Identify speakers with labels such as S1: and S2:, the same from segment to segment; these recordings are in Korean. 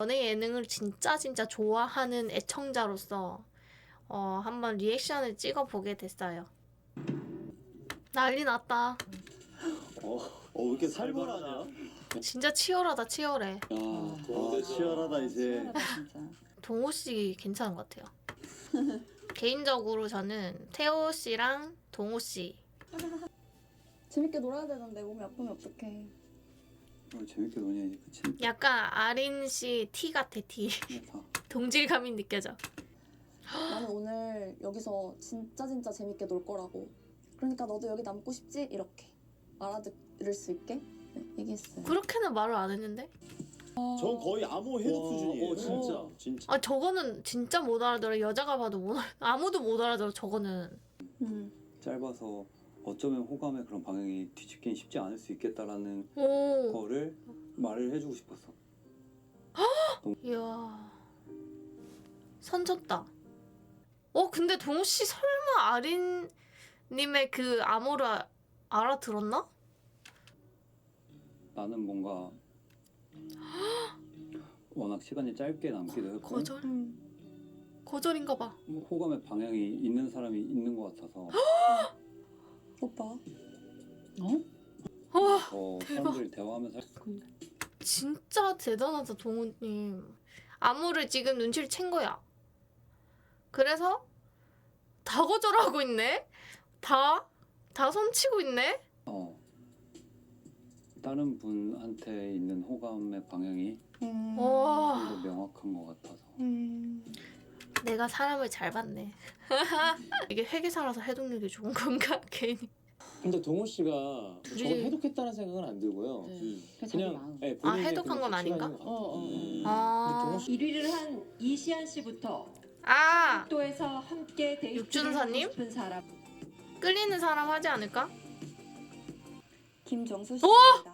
S1: 연애 예능을 진짜 좋아하는 애청자로서 한번 리액션을 찍어보게 됐어요. 난리 났다.
S2: 왜 이렇게 살벌하냐?
S1: 진짜 치열하다, 치열해.
S2: 치열하다 이제.
S3: 진짜.
S1: 동호 씨 괜찮은 것 같아요. 개인적으로 저는 태호 씨랑 동호 씨.
S3: 재밌게 놀아야 되는데 몸이 아프면 어떡해.
S2: 재밌게 노냐 그치?
S1: 약간 아린 씨 티 같아, 티.
S2: 다.
S1: 동질감이 느껴져.
S3: 나는 오늘 여기서 진짜 재밌게 놀 거라고. 그러니까 너도 여기 남고 싶지? 이렇게 알아들을 수 있게 얘기했어요.
S1: 그렇게는 말을 안 했는데?
S2: 전 거의 암호 해독 수준이에요. 진짜.
S1: 아, 저거는 진짜 못 알아들어. 여자가 봐도 아무도 못 알아들어, 저거는.
S4: 짧아서 어쩌면 호감의 그런 방향이 뒤집긴 쉽지 않을 수 있겠다라는
S1: 오,
S4: 거를 말을 해주고 싶었어.
S1: 이야. 선쳤다. 근데 동호 씨 설마 아린님의 그 암호를 알아들었나?
S4: 나는 뭔가 워낙 시간이 짧게 남기도 했고
S1: 거절? 거절인가 봐.
S4: 호감의 방향이 있는 사람이 있는 것 같아서
S3: 오빠.
S4: 더 사람들이 대화하면서
S1: 진짜 대단하다, 동호님. 암호를 지금 눈치를 챈 거야. 그래서 다 거절하고 있네? 다 손치고 있네?
S4: 다른 분한테 있는 호감의 방향이
S1: 와,
S4: 좀 더 명확한 것 같아서
S1: 내가 사람을 잘 봤네. 이게 회계사라서 해독력이 좋은 건가? 괜히.
S5: 근데 동호 씨가
S1: 둘이-
S5: 저걸 해독했다는 생각은 안 들고요. 그냥 네,
S1: 아,
S5: 본인의
S1: 해독한
S5: 그런
S1: 건 아닌가?
S5: 가치관인 것 같아요.
S1: 아,
S6: 1위를 한 이시안 씨부터
S1: 아,
S6: 또에서 함께 데이트를
S1: 육준서님?
S6: 하고 싶은 사람.
S1: 끌리는 사람 하지 않을까?
S3: 김정수 씨입니다.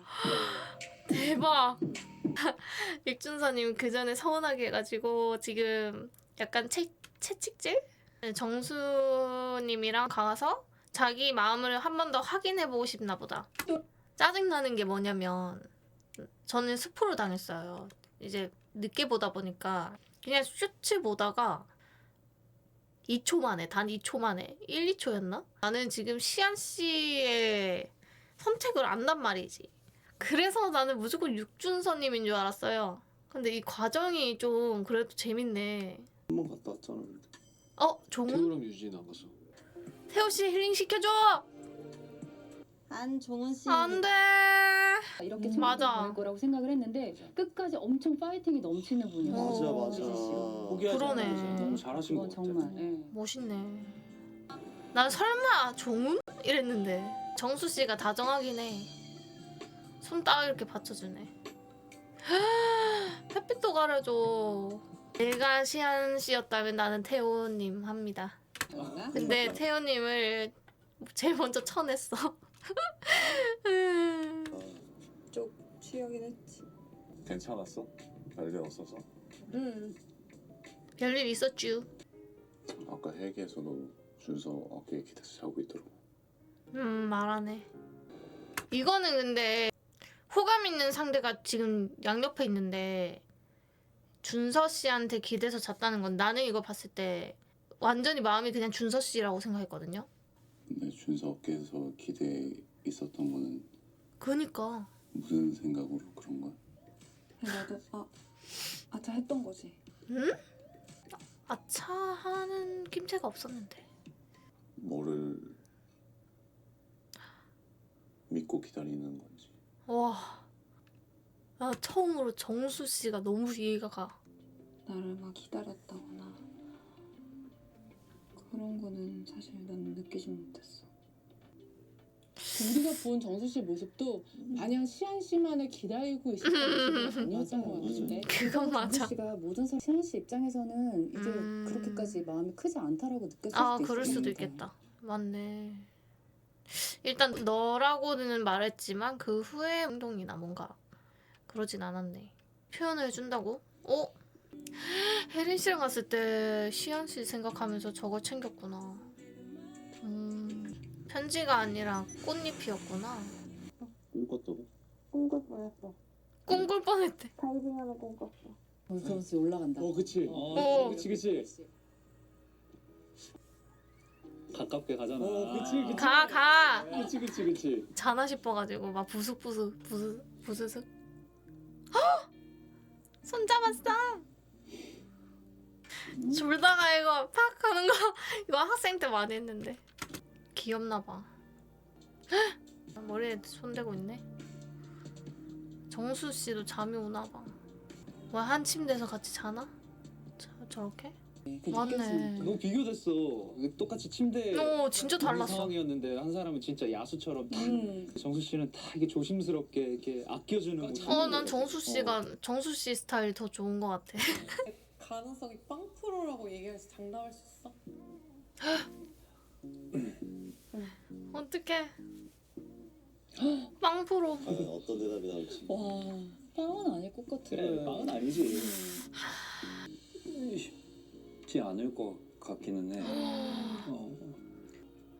S1: 대박. 육준서님 그 전에 서운하게 해가지고 지금 약간 채찍질? 정수님이랑 가서 자기 마음을 한 번 더 확인해보고 싶나 보다. 짜증나는 게 뭐냐면 저는 스포를 당했어요. 이제 늦게 보다 보니까 그냥 슈츠 보다가 2초 만에, 단 2초 만에 1, 2초였나? 나는 지금 시안 씨의 선택을 안단 말이지. 그래서 나는 무조건 육준서님인 줄 알았어요. 근데 이 과정이 좀 그래도 재밌네.
S2: 한번 갔다 왔잖아.
S1: 종훈?
S5: 태우랑 유진 안 갔어.
S1: 태호 씨 힐링 시켜줘!
S3: 안종훈 씨.
S1: 안 돼!
S7: 이렇게 재밌게
S1: 맞아.
S7: 보낼 거라고 생각을 했는데 끝까지 엄청 파이팅이 넘치는 분이에요.
S2: 맞아.
S5: 포기하지
S1: 그러네.
S5: 않아서 너무 잘하신 것
S7: 그건
S5: 같아요.
S7: 정말. 예.
S1: 멋있네. 난 설마 종훈? 이랬는데 정수 씨가 다정하긴 해. 손 딱 이렇게 받쳐주네. 햇빛도 가려줘. 내가 시안 씨였다면 나는 태호님 합니다. 근데 태호님을 제일 먼저 쳐냈어.
S3: 쪽 취하긴 했지.
S8: 괜찮았어? 별일 없어서?
S1: 별일 있었쥬.
S8: 아까 회계에서도 준서 어깨에 기대서 자고 있더라고.
S1: 말하네. 이거는 근데 호감 있는 상대가 지금 양옆에 있는데 준서 씨한테 기대서 잤다는 건 나는 이거 봤을 때 완전히 마음이 그냥 준서 씨라고 생각했거든요.
S8: 근데 준서 어깨에서 기대에 있었던 거는
S1: 그니까
S8: 무슨 생각으로 그런 거야?
S3: 나도 아차 했던 거지.
S1: 응? 아차 하는 낌새가 없었는데.
S8: 뭐를 믿고 기다리는 건지.
S1: 와, 나 처음으로 정수 씨가 너무 이해가 가.
S3: 나를 막 기다렸다거나 그런 거는 사실 난 느끼지 못했어.
S9: 우리가 본 정수 씨 모습도 마냥 시안 씨만을 기다리고 있었던 모습은 아니었던 것 같은데.
S1: 그건 맞아.
S7: 정수 씨가 모든 사람 시안 씨 입장에서는 이제 그렇게까지 마음이 크지 않다라고 느꼈을 수도 있을
S1: 그럴 수도
S7: 것
S1: 있겠다. 맞네. 일단 너라고는 말했지만 그 후에 행동이나 뭔가 그러진 않았네. 표현을 해준다고? 혜린 씨랑 갔을 때 시안 씨 생각하면서 저걸 챙겼구나. 편지가 아니라 꽃잎이었구나.
S8: 꿈꿨다고?
S3: 꿈꿀 뻔했어.
S1: 꿈꿀 뻔했대.
S3: 다이빙하는 꿈 꿨어.
S7: 그러면서 올라간다.
S5: 그치.
S1: 어.
S5: 그치.
S4: 가깝게 가잖아.
S5: 그치.
S1: 가.
S5: 그치.
S1: 자나 싶어가지고 막 부스스슥. 헉! 손 잡았어. 졸다가 이거 팍 하는 거 이거 학생 때 많이 했는데 귀엽나 봐. 헉! 머리에 손 대고 있네. 정수 씨도 잠이 오나 봐. 뭐 한 침대에서 같이 자나? 저렇게? 맞네.
S5: 너무 비교됐어. 똑같이 침대
S1: 진짜
S5: 있는
S1: 달랐어.
S5: 상황이었는데 한 사람은 진짜 야수처럼 딱 정수 씨는 다 이게 조심스럽게 이렇게 아껴주는 모습.
S1: 난 정수 씨 스타일 더 좋은 것 같아.
S10: 가능성이 빵 프로라고 얘기해서 장담할 수 있어?
S1: 어떡해. 빵 프로.
S2: 과연 어떤 대답이 나올지.
S7: 와, 빵은 아닐 것 같아.
S5: 그래, 빵은 아니지.
S4: 쉽지 않을 것 같기는 해.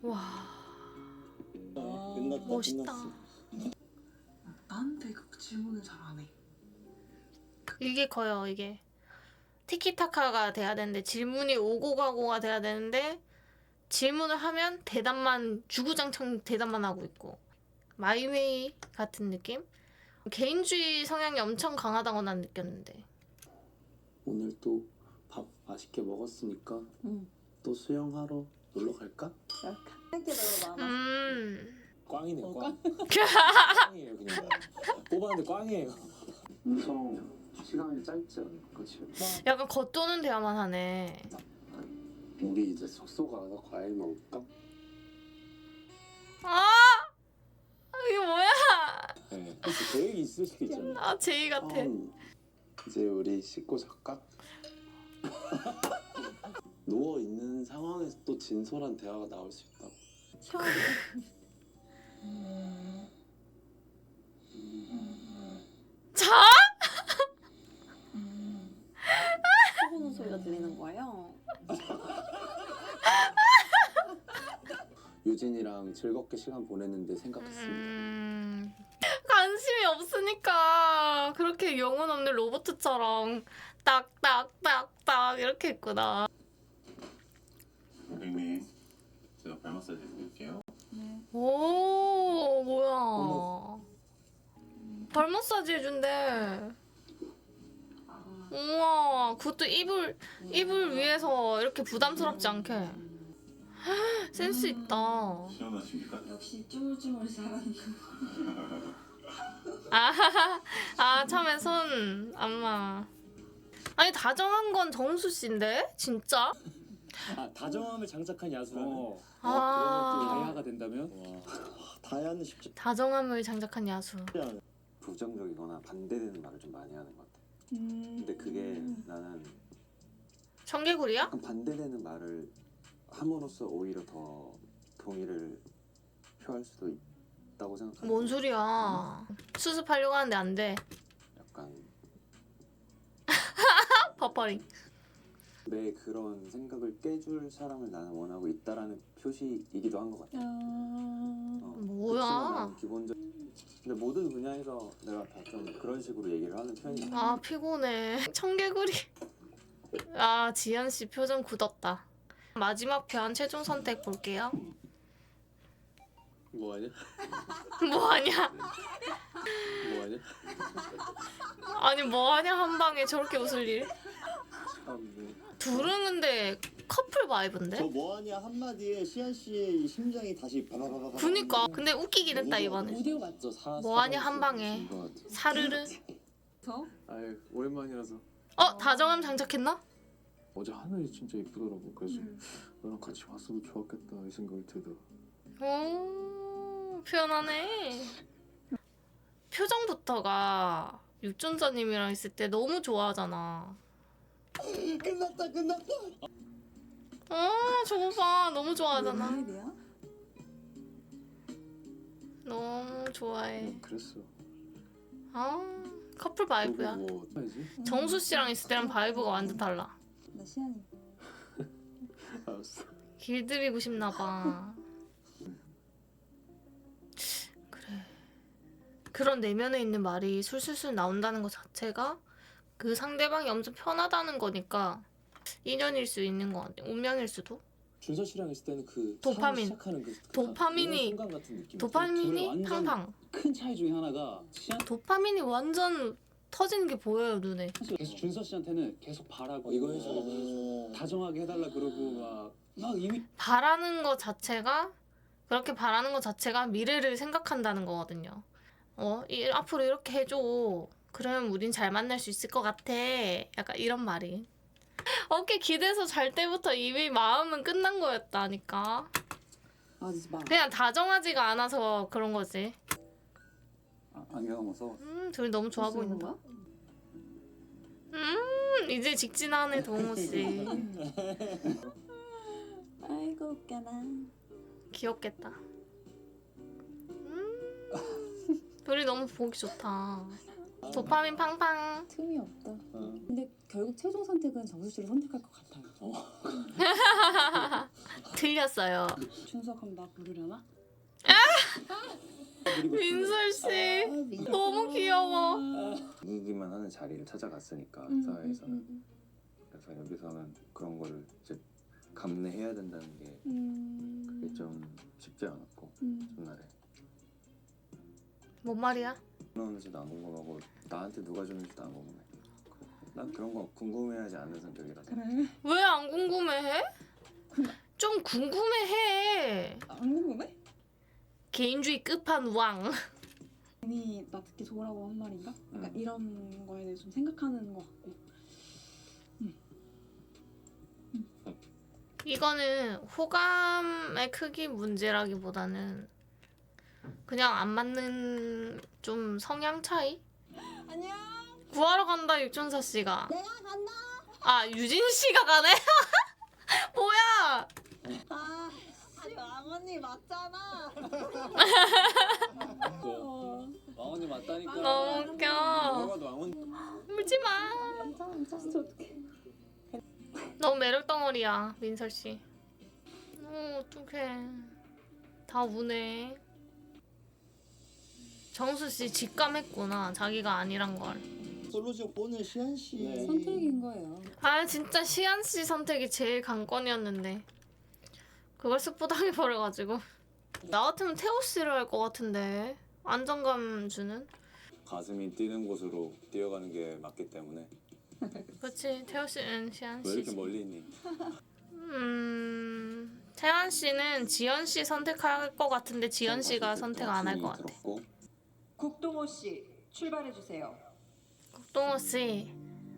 S1: 와,
S2: 끝났다.
S1: 멋있다.
S2: 끝났어.
S10: 나한테 그 질문을 잘 안 해.
S1: 이게 커요, 이게. 티키타카가 돼야 되는데 질문이 오고 가고가 돼야 되는데 질문을 하면 대답만 주구장창 대답만 하고 있고 마이웨이 같은 느낌? 개인주의 성향이 엄청 강하다고 난 느꼈는데.
S2: 오늘 또 밥 맛있게 먹었으니까 또 수영하러 놀러 갈까?
S3: 할게 너무 많아.
S2: 꽝이네 꽝. 꽝이에요 그냥. 뽑았는데 꽝이에요. 엄청 시간이 짧지 않아? 그치?
S1: 약간 겉도는 대화만 하네.
S2: 우리 이제 숙소 가서 과일 먹을까?
S1: 아! 이게 뭐야?
S2: 네. 계획이 있을 수도 있잖아.
S1: 제이 같아.
S2: 이제 우리 씻고 잘까? 누워 있는 상황에서 또 진솔한 대화가 나올 수 있다고.
S1: 자?
S3: 소보는 소리가 들리는 거예요.
S2: 유진이랑 즐겁게 시간 보냈는데 생각했습니다.
S1: 관심이 없으니까 그렇게 영혼 없는 로봇처럼 딱딱딱딱 이렇게 했구나.
S8: 고객님, 제가 발 마사지 해드릴게요.
S1: 오, 뭐야. 발 마사지 해준대. 우와, 그것도 이불 위에서 이렇게 부담스럽지 않게. 센스 있다.
S8: 시원하십니까?
S10: 역시 쭈물쭈물 잘하는 거.
S1: 참에 손 안마. 아니 다정한 건 정수 씨인데 진짜?
S5: 다정함을 장착한 야수라면. 그러면 또
S1: 아,
S5: 다야가 된다면?
S2: 다야는 쉽지
S1: 다정함을 장착한 야수.
S2: 않아.
S11: 부정적이거나 반대되는 말을 좀 많이 하는 것 같아. 근데 그게 나는
S1: 청개구리야?
S11: 약간 반대되는 말을 함으로써 오히려 더 동의를 표할 수도 있다고 생각하는.
S1: 뭔 소리야? 수습하려고 하는데 안 돼.
S11: 약간
S1: 버퍼링.
S11: 내 그런 생각을 깨줄 사람을 나는 원하고 있다라는 표시이기도 한 것 같아.
S1: 뭐야?
S11: 그렇지만 나는 기본적. 근데 모든 분야에서 내가 다 좀 그런 식으로 얘기를 하는 편이야.
S1: 피곤해. 청개구리. 지연 씨 표정 굳었다. 마지막 편 최종 선택 볼게요.
S5: 뭐하냐?
S1: 뭐하냐?
S5: 뭐하냐?
S1: 아니 뭐하냐 한 방에 저렇게 웃을 일?
S5: 참네.
S1: 둘은 근데 커플 바이브인데?
S2: 저 뭐하냐 한마디에 시안 씨의 이 심장이 다시 바바바바바.
S1: 그니까 근데 웃기긴 했다 이번에.
S7: 오디오 맞죠?
S1: 뭐하냐 한 방에 사르르.
S5: 아유 오랜만이라서.
S1: 다정함 장착했나?
S5: 어제 하늘이 진짜 이쁘더라고. 그래서 너랑 같이 왔어도 좋았겠다 이 생각이 들더라.
S1: 오, 표현하네. 표정부터가 육준서님이랑 있을 때 너무 좋아하잖아.
S2: 끝났다.
S1: 저거 봐. 너무 좋아하잖아.
S3: 웬일이야?
S1: 너무 좋아해.
S5: 그랬어.
S1: 커플 바이브야.
S5: 뭐 해야지?
S1: 정수 씨랑 있을 때랑 바이브가 완전 달라.
S3: 나 시안이.
S5: 알았어.
S1: 길들이고 싶나 봐. 그래. 그런 내면에 있는 말이 술술술 나온다는 것 자체가 그 상대방이 엄청 편하다는 거니까 인연일 수 있는 것 같아. 운명일 수도.
S2: 준서 씨랑 있을 때는 그
S1: 도파민.
S2: 시작하는 그
S1: 도파민이-
S2: 순간 같은 느낌.
S1: 도파민이
S5: 완전-
S1: 팡팡.
S5: 큰 차이 중에 하나가 시안
S1: 도파민이 완전 터지는 게 보여요 눈에.
S5: 씨 계속 준서 씨한테는 계속 바라고
S2: 이거 해줘, 이거 해줘.
S5: 다정하게 해달라 그러고 막 이미
S1: 바라는 것 자체가 그렇게 바라는 것 자체가 미래를 생각한다는 거거든요. 앞으로 이렇게 해줘. 그러면 우린 잘 만날 수 있을 것 같아. 약간 이런 말이. 어깨 기대서 잘 때부터 이미 마음은 끝난 거였다니까.
S7: 아 진짜 막
S1: 그냥 다정하지가 않아서 그런 거지.
S4: 안경 써봤어.
S1: 둘이 너무 좋아
S7: 쓰는
S1: 보인다.
S7: 거야?
S1: 이제 직진하네 동호 씨.
S3: 아이고 웃겨라.
S1: 귀엽겠다. 둘이 너무 보기 좋다. 도파민 팡팡.
S7: 틈이 없다. 근데 결국 최종 선택은 정수 씨를 선택할 것 같아요.
S1: 틀렸어요.
S10: 준서 그럼 나 부르려나?
S1: 민설 씨 너무 귀여워.
S11: 이기기만 하는 자리를 찾아갔으니까 사회에서는. 그래서 여기서는 그런 거를 이제 감내해야 된다는 게 그게 좀 쉽지 않았고 첫날에
S1: 뭔 말이야?
S11: 나오는지도 안 궁금하고 나한테 누가 주는지도 안 궁금해. 난 그런 거 궁금해하지 않는 성격이라서.
S1: 왜 안 궁금해해? 좀 궁금해해.
S10: 안 궁금해?
S1: 개인주의 끝판왕.
S10: 괜히 나 듣기 좋으라고 한 말인가? 약간
S11: 음.
S10: 이런 거에 대해 좀 생각하는 것 같고.
S1: 이거는 호감의 크기 문제라기보다는 그냥 안 맞는 좀 성향 차이?
S10: 안녕.
S1: 구하러 간다 육준서 씨가.
S3: 내가 간다.
S1: 아 유진 씨가 가네? 뭐야?
S10: 아, 왕언니 맞잖아.
S5: 왕언니 맞다니까.
S1: 너무 웃겨.
S5: 봐도 왕언니.
S1: 울지 마.
S3: 진짜 어떡해.
S1: 너무 매력 덩어리야 민설 씨. 어떡해. 다 우네. 정수 씨 직감했구나. 자기가 아니란 걸.
S2: 솔로지역 오늘 시안 씨
S5: 네.
S7: 선택인 거예요.
S1: 아 진짜 시안 씨 선택이 제일 관건이었는데 그걸 스포 당해버려가지고. 나 같으면 태호 씨를 할 것 같은데. 안정감 주는.
S8: 가슴이 뛰는 곳으로 뛰어가는 게 맞기 때문에.
S1: 그렇지. 태호 씨는 시안
S8: 왜 이렇게
S1: 씨지.
S8: 멀리 있니?
S1: 태환 씨는 지연 씨 선택할 것 같은데 지연 씨가 선택 안 할 것 같아.
S8: 들었고.
S6: 국동호 씨 출발해 주세요.
S1: 국동호 씨,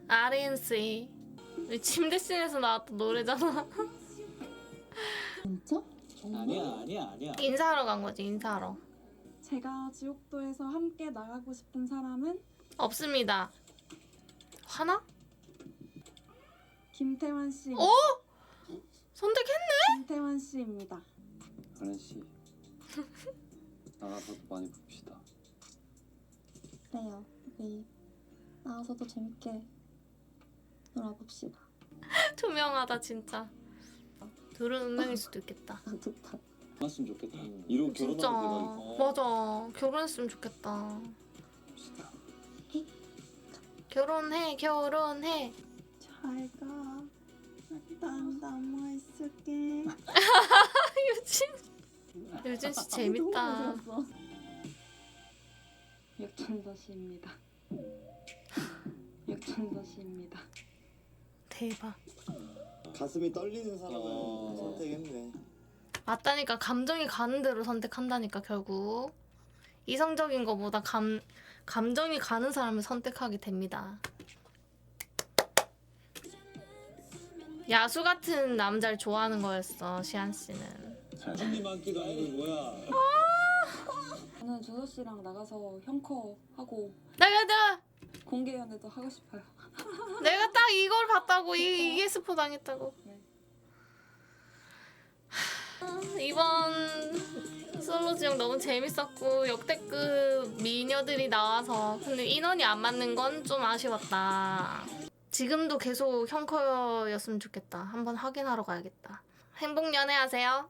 S1: 아린 씨, 우리 침대 씬에서 나왔던 노래잖아.
S7: 진짜?
S5: 아니야.
S1: 인사하러 간 거지 인사하러.
S10: 제가 지옥도에서 함께 나가고 싶은 사람은
S1: 없습니다. 하나?
S10: 김태환 씨.
S1: 어? 선택했네?
S10: 김태환 씨입니다.
S4: 하는 씨 나가서 많이 봅시다.
S3: 그래요. 우리 나와서도 재밌게 놀아봅시다.
S1: 투명하다 진짜. 둘은 운명일 수도 있겠다.
S3: 아 좋다.
S5: 맞으면 좋겠다.
S2: 이러고
S1: 진짜
S2: 결혼하는 대박이다.
S1: 맞아. 결혼했으면 좋겠다.
S4: 봅시다.
S1: 결혼해.
S10: 잘 가. 난 남아 있을게.
S1: 유진 씨 재밌다.
S10: 육천서 씨입니다. 육천서 씨입니다.
S1: 대박.
S2: 가슴이 떨리는 사람을 선택했네.
S1: 맞다니까. 감정이 가는 대로 선택한다니까 결국. 이성적인 거보다 감정이 가는 사람을 선택하게 됩니다. 야수 같은 남자를 좋아하는 거였어 시안 씨는.
S5: 준비 많기도 아니고 뭐야.
S10: 저는 준서 씨랑 나가서 형커 하고
S1: 내가
S10: 공개 연애도 하고 싶어요.
S1: 내가 딱 이걸 봤다고. 이게 스포 당했다고. 이번 솔로 지역 너무 재밌었고 역대급 미녀들이 나와서 근데 인원이 안 맞는 건 좀 아쉬웠다. 지금도 계속 형커였으면 좋겠다. 한번 확인하러 가야겠다. 행복 연애하세요.